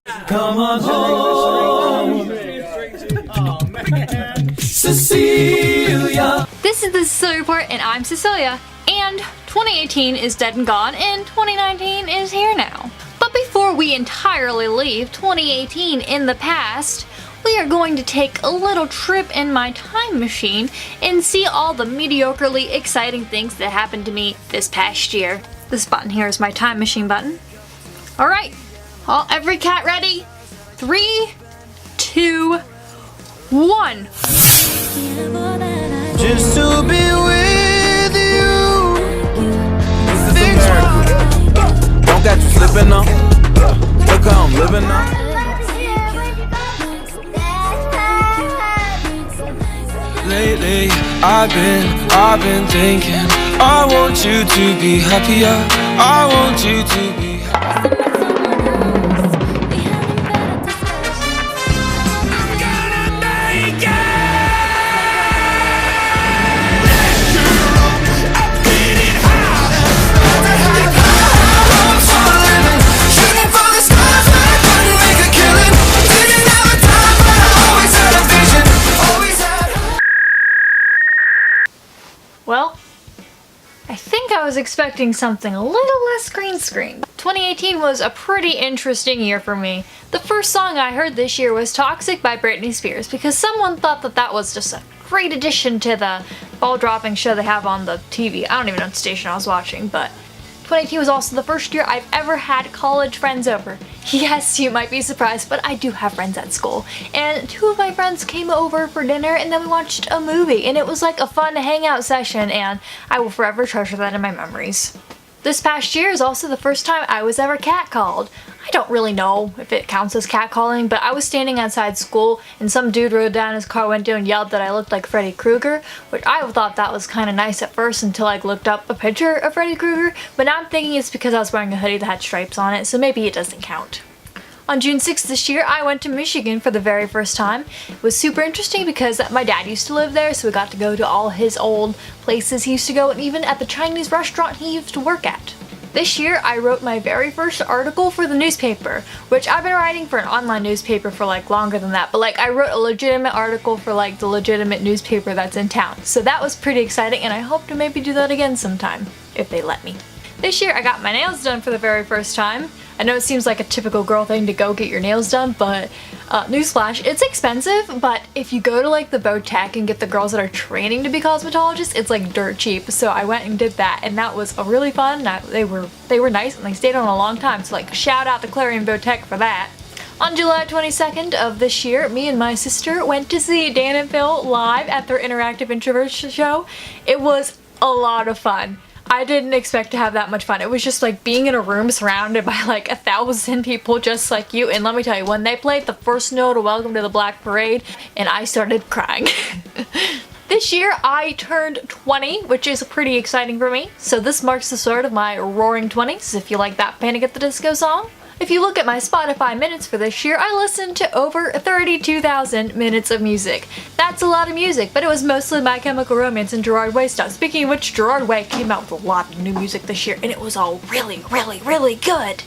Come on home, Cecelia. This is the Cecelia Report, and I'm Cecelia. And 2018 is dead and gone, and 2019 is here now. But before we entirely leave 2018 in the past, we are going to take a little trip in my time machine and see all the mediocrely exciting things that happened to me this past year. This button here is my time machine button. Alright, every cat ready? 3, 2, 1. Just to be with you. Don't got you slipping up. Look how I'm living up. Lately, I've been thinking, I want you to be happier. I want you to be happier. Well, I think I was expecting something a little less green screen. 2018 was a pretty interesting year for me. The first song I heard this year was Toxic by Britney Spears because someone thought that that was just a great addition to the ball dropping show they have on the TV. I don't even know what station I was watching, but 2018 was also the first year I've ever had college friends over. Yes, you might be surprised, but I do have friends at school. And 2 of my friends came over for dinner and then we watched a movie, and it was like a fun hangout session, and I will forever treasure that in my memories. This past year is also the first time I was ever catcalled. I don't really know if it counts as catcalling, but I was standing outside school and some dude rode down his car window and yelled that I looked like Freddy Krueger, which I thought that was kind of nice at first until I looked up a picture of Freddy Krueger, but now I'm thinking it's because I was wearing a hoodie that had stripes on it, so maybe it doesn't count. On June 6th this year, I went to Michigan for the very first time. It was super interesting because my dad used to live there, so we got to go to all his old places he used to go, and even at the Chinese restaurant he used to work at. This year, I wrote my very first article for the newspaper, which I've been writing for an online newspaper for like longer than that, but like I wrote a legitimate article for like the legitimate newspaper that's in town. So that was pretty exciting, and I hope to maybe do that again sometime, if they let me. This year, I got my nails done for the very first time. I know it seems like a typical girl thing to go get your nails done, but newsflash, it's expensive, but if you go to like the Botech and get the girls that are training to be cosmetologists, it's like dirt cheap. So I went and did that, and that was a really fun. They were nice, and they stayed on a long time, so like shout out to Clary and Botech for that. On July 22nd of this year, me and my sister went to see Dan and Phil live at their interactive introvert show. It was a lot of fun. I didn't expect to have that much fun. It was just like being in a room surrounded by like 1,000 people just like you, and let me tell you, when they played the first note of Welcome to the Black Parade, and I started crying. This year I turned 20, which is pretty exciting for me, so this marks the start of my roaring 20s, if you like that Panic at the Disco song. If you look at my Spotify minutes for this year, I listened to over 32,000 minutes of music. That's a lot of music, but it was mostly My Chemical Romance and Gerard Way stuff. Speaking of which, Gerard Way came out with a lot of new music this year, and it was all really, really, really good.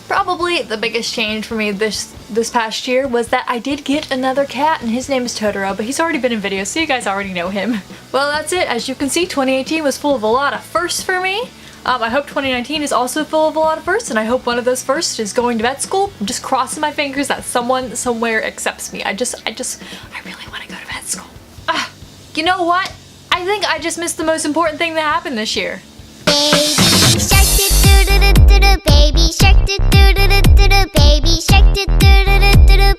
Probably the biggest change for me this past year was that I did get another cat, and his name is Totoro, but he's already been in videos, so you guys already know him. Well, that's it. As you can see, 2018 was full of a lot of firsts for me. I hope 2019 is also full of a lot of firsts, and I hope one of those firsts is going to vet school. I'm just crossing my fingers that someone somewhere accepts me. I really want to go to vet school. You know what? I think I just missed the most important thing that happened this year. Baby shark, baby shark,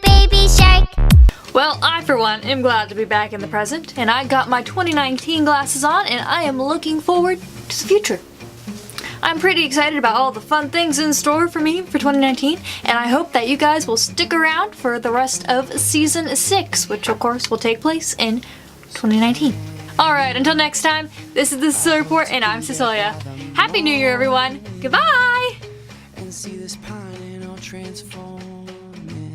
baby shark. Well, I for one am glad to be back in the present, and I got my 2019 glasses on, and I am looking forward to the future. I'm pretty excited about all the fun things in store for me for 2019, and I hope that you guys will stick around for the rest of Season 6, which of course will take place in 2019. Alright, until next time, this is the Cecelia Report, and I'm Cecelia. Happy New Year, everyone! Goodbye! And see this pine and I'll transform it.